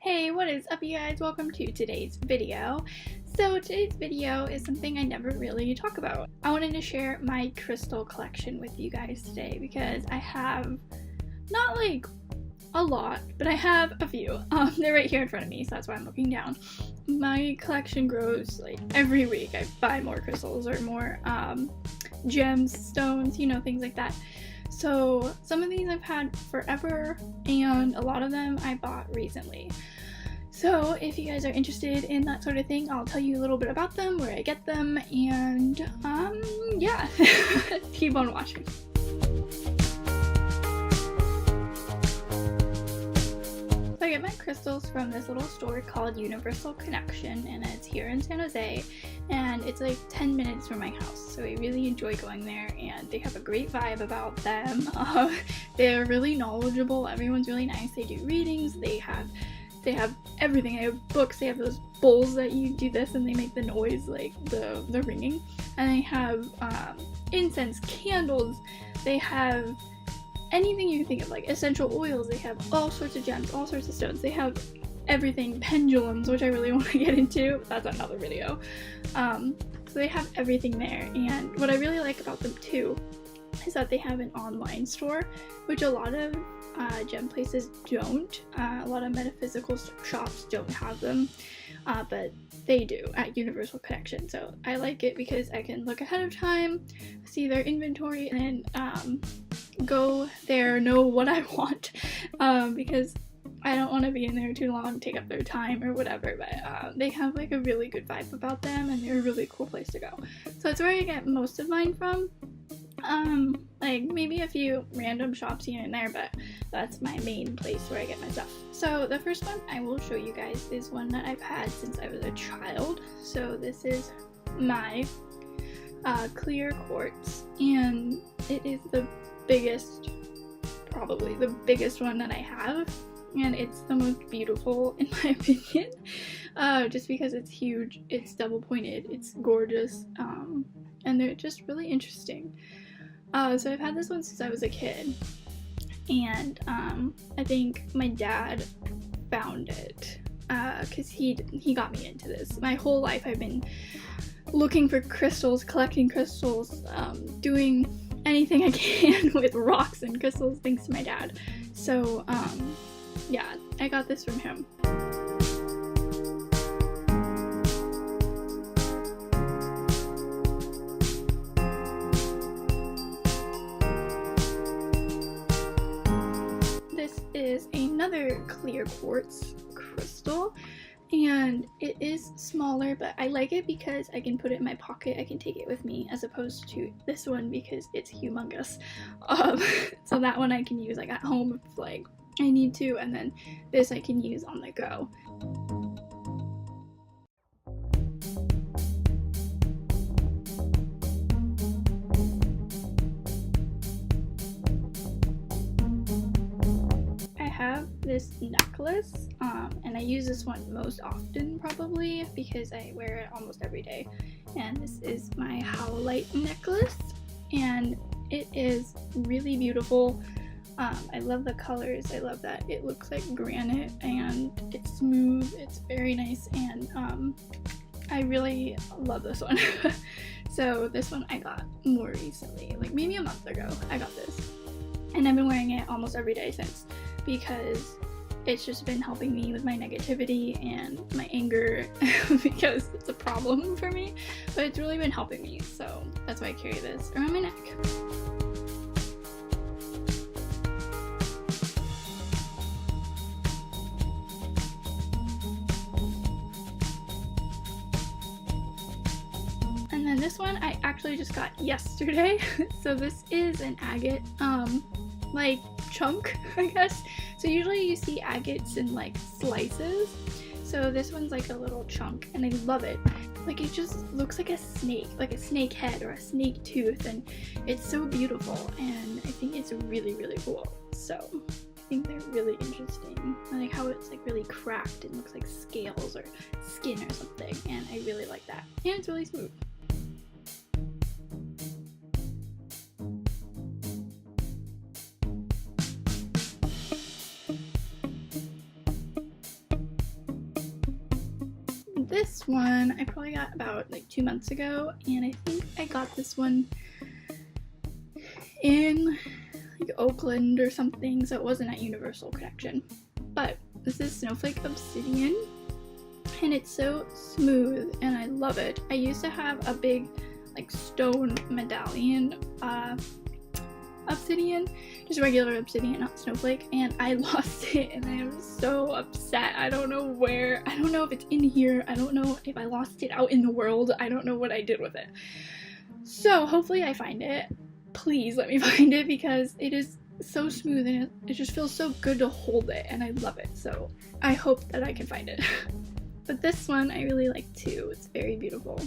Hey, what is up you guys? Welcome to today's video. So today's video is something I never really talk about. I wanted to share my crystal collection with you guys today because I have not like a lot, but I have a few. They're right here in front of me, so that's why I'm looking down. My collection grows like every week. I buy more crystals or more gems, stones, things like that. So some of these I've had forever and a lot of them I bought recently. So if you guys are interested in that sort of thing, I'll tell you a little bit about them, where I get them, and yeah, keep on watching. So I get my crystals from this little store called Universal Connection, and it's here in San Jose, and it's like 10 minutes from my house, so I really enjoy going there, and they have a great vibe about them. They're really knowledgeable, everyone's really nice, they do readings, they have everything. They have books, they have those bowls that you do this and they make the noise like the ringing, and they have incense, candles, they have anything you can think of, like essential oils, they have all sorts of gems, all sorts of stones, they have everything, pendulums, which I really want to get into, but that's another video. So they have everything there, and what I really like about them too is that they have an online store, which a lot of gem places don't. A lot of metaphysical shops don't have them, but they do at Universal Connection. So I like it because I can look ahead of time, see their inventory, and go there, know what I want, because I don't want to be in there too long, take up their time or whatever, but they have like a really good vibe about them, and they're a really cool place to go. So that's where I get most of mine from. Like maybe a few random shops here and there, but that's my main place where I get my stuff. So the first one I will show you guys is one that I've had since I was a child. So this is my clear quartz, and it is the biggest, probably the biggest one that I have, and it's the most beautiful in my opinion, just because it's huge, it's double pointed, it's gorgeous, and they're just really interesting. So I've had this one since I was a kid, and I think my dad found it because he got me into this. My whole life I've been looking for crystals, collecting crystals, doing anything I can with rocks and crystals thanks to my dad. So yeah, I got this from him. Is another clear quartz crystal, and it is smaller, but I like it because I can put it in my pocket, I can take it with me, as opposed to this one because it's humongous. So that one I can use like at home if like I need to, and then this I can use on the go. This necklace, and I use this one most often probably because I wear it almost every day, and this is my howlite necklace, and it is really beautiful. I love the colors, I love that it looks like granite and it's smooth, it's very nice, and I really love this one. So this one I got more recently, like maybe a month ago I got this, and I've been wearing it almost every day since, because it's just been helping me with my negativity and my anger because it's a problem for me, but it's really been helping me, so that's why I carry this around my neck. And then this one I actually just got yesterday. So this is an agate like chunk, I guess. So usually you see agates in like slices, so this one's like a little chunk, and I love it. Like it just looks like a snake head or a snake tooth, and it's so beautiful, and I think it's really, really cool. So I think they're really interesting. I like how it's like really cracked and looks like scales or skin or something, and I really like that, and it's really smooth. this one I probably got about like 2 months ago, and I think I got this one in like Oakland or something, so it wasn't at Universal Connection. But this is Snowflake Obsidian, and it's so smooth and I love it. I used to have a big like stone medallion obsidian, just regular obsidian, not snowflake, and I lost it and I am so upset. I don't know where, I don't know if it's in here, I don't know if I lost it out in the world, I don't know what I did with it. So hopefully I find it. Please let me find it, because it is so smooth and it just feels so good to hold it, and I love it, so I hope that I can find it. But this one I really like too, it's very beautiful.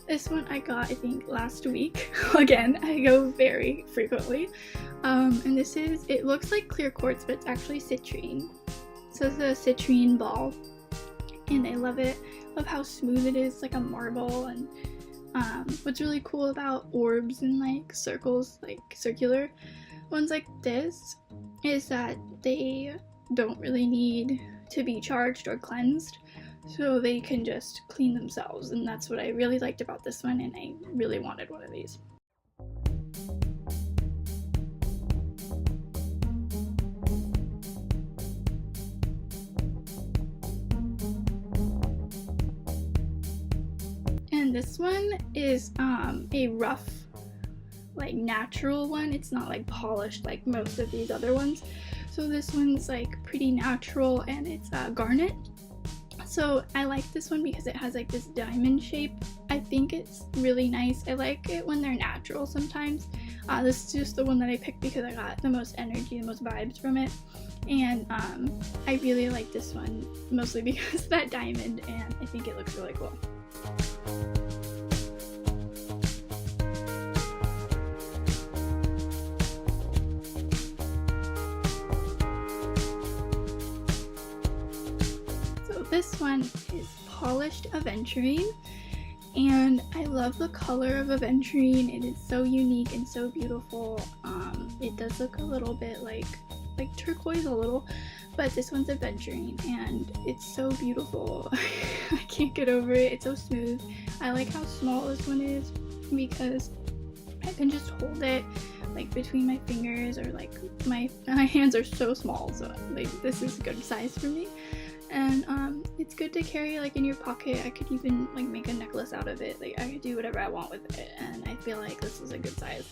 This one I got, I think, last week. Again, I go very frequently. And this is, it looks like clear quartz, but it's actually citrine. So it's a citrine ball, and I love it. Love how smooth it is, like a marble. And what's really cool about orbs and like circles, like circular ones like this, is that they don't really need to be charged or cleansed, so they can just clean themselves, and that's what I really liked about this one, and I really wanted one of these. And this one is a rough, like natural one. It's not like polished like most of these other ones. So this one's like pretty natural, and it's garnet. So I like this one because it has like this diamond shape. I think it's really nice. I like it when they're natural sometimes. This is just the one that I picked because I got the most energy, the most vibes from it. And I really like this one mostly because of that diamond, and I think it looks really cool. This one is polished aventurine, and I love the color of aventurine. It is so unique and so beautiful. It does look a little bit like turquoise a little, but this one's aventurine and it's so beautiful. I can't get over it. It's so smooth. I like how small this one is because I can just hold it like between my fingers, or like my hands are so small, so like this is a good size for me. And it's good to carry like in your pocket. I could even like make a necklace out of it. Like I could do whatever I want with it, and I feel like this is a good size.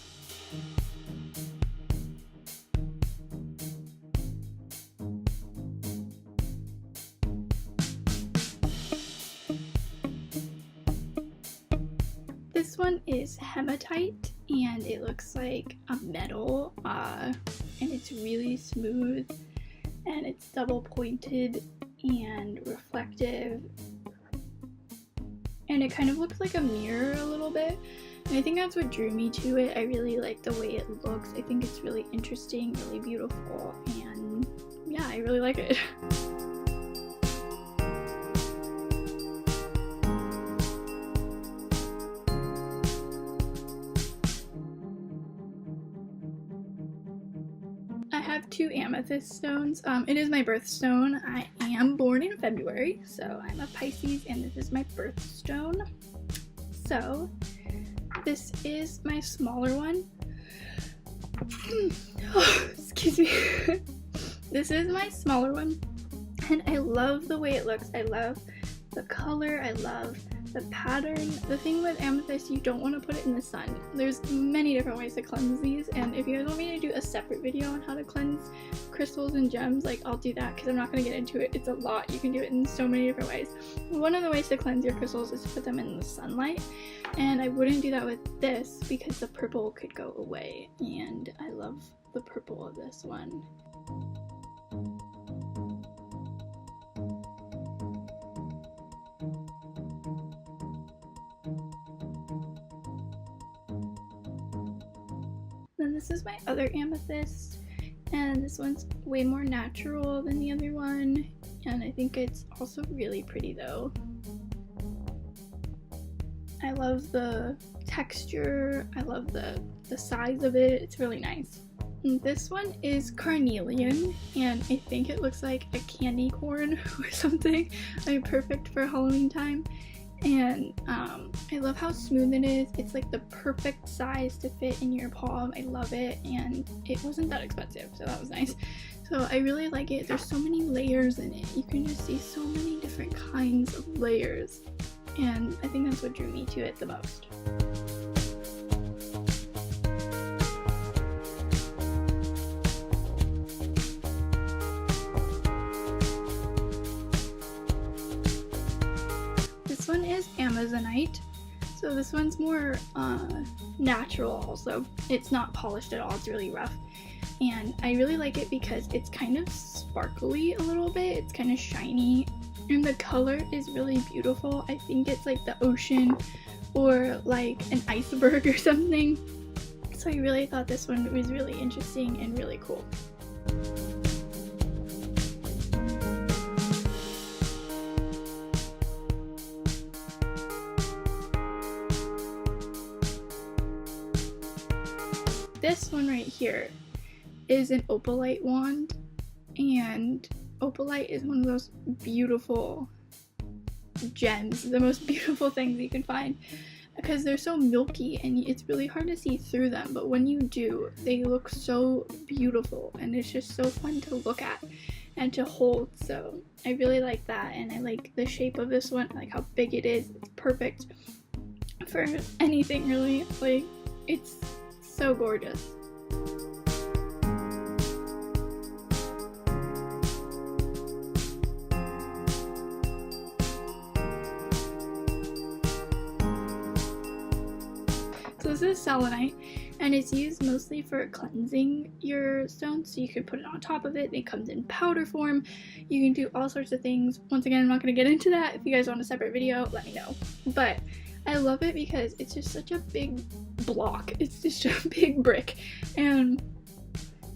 This one is hematite, and it looks like a metal, and it's really smooth, and it's double pointed and reflective, and it kind of looks like a mirror a little bit, and I think that's what drew me to it. I really like the way it looks. I think it's really interesting, really beautiful, and yeah, I really like it. I have two amethyst stones. It is my birthstone. I am born in February, so I'm a Pisces, and this is my birthstone. So this is my smaller one. Oh, excuse me. This is my smaller one, and I love the way it looks. I love the color. I love the pattern. The thing with amethyst, you don't want to put it in the sun. There's many different ways to cleanse these, and if you guys want me to do a separate video on how to cleanse crystals and gems, like I'll do that, because I'm not going to get into it. It's a lot. You can do it in so many different ways. One of the ways to cleanse your crystals is to put them in the sunlight, and I wouldn't do that with this because the purple could go away, and I love the purple of this one. Then this is my other amethyst, and this one's way more natural than the other one, and I think it's also really pretty though. I I love the texture, I love the size of it, it's really nice. And this one is carnelian, and I think it looks like a candy corn or something, like perfect for Halloween time. And I love how smooth it is. It's like the perfect size to fit in your palm. I love it, and it wasn't that expensive, so that was nice. So I really like it. There's so many layers in it. You can just see so many different kinds of layers, and I think that's what drew me to it the most. This one is Amazonite, so this one's more natural also. It's not polished at all, it's really rough. And I really like it because it's kind of sparkly a little bit, it's kind of shiny, and the color is really beautiful. I think it's like the ocean or like an iceberg or something. So I really thought this one was really interesting and really cool. This one right here is an opalite wand, and opalite is one of those beautiful gems, the most beautiful things you can find, because they're so milky and it's really hard to see through them, but when you do, they look so beautiful and it's just so fun to look at and to hold. So I really like that, and I like the shape of this one. I like how big it is. It's perfect for anything really. Like, it's so gorgeous. So this is selenite, and it's used mostly for cleansing your stones. So you can put it on top of it. It comes in powder form. You can do all sorts of things. Once again, I'm not going to get into that. If you guys want a separate video, let me know. But I love it because it's just such a big block. It's just a big brick, and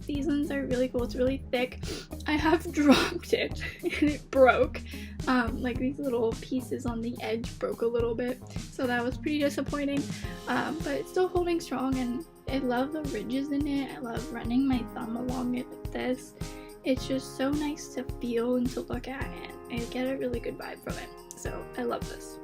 these ones are really cool. It's really thick. I have dropped it and it broke. Like these little pieces on the edge broke a little bit, so that was pretty disappointing, but it's still holding strong, and I love the ridges in it. I love running my thumb along it like this. It's just so nice to feel and to look at, and I get a really good vibe from it, so I love this.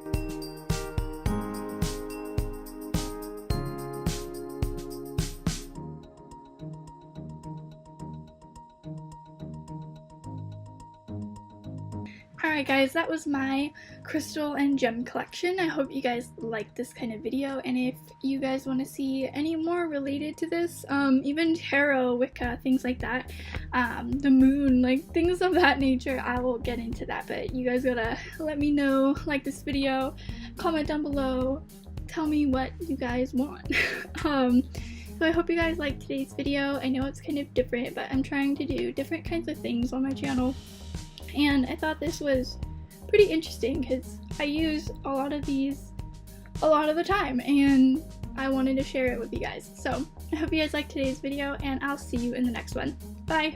Alright guys, that was my crystal and gem collection. I hope you guys liked this kind of video, and if you guys want to see any more related to this, even tarot, Wicca, things like that, the moon, like things of that nature, I will get into that. But you guys gotta let me know, like this video, comment down below, tell me what you guys want. So I hope you guys liked today's video. I know it's kind of different, but I'm trying to do different kinds of things on my channel. And I thought this was pretty interesting because I use a lot of these a lot of the time, and I wanted to share it with you guys. So I hope you guys liked today's video, and I'll see you in the next one. Bye!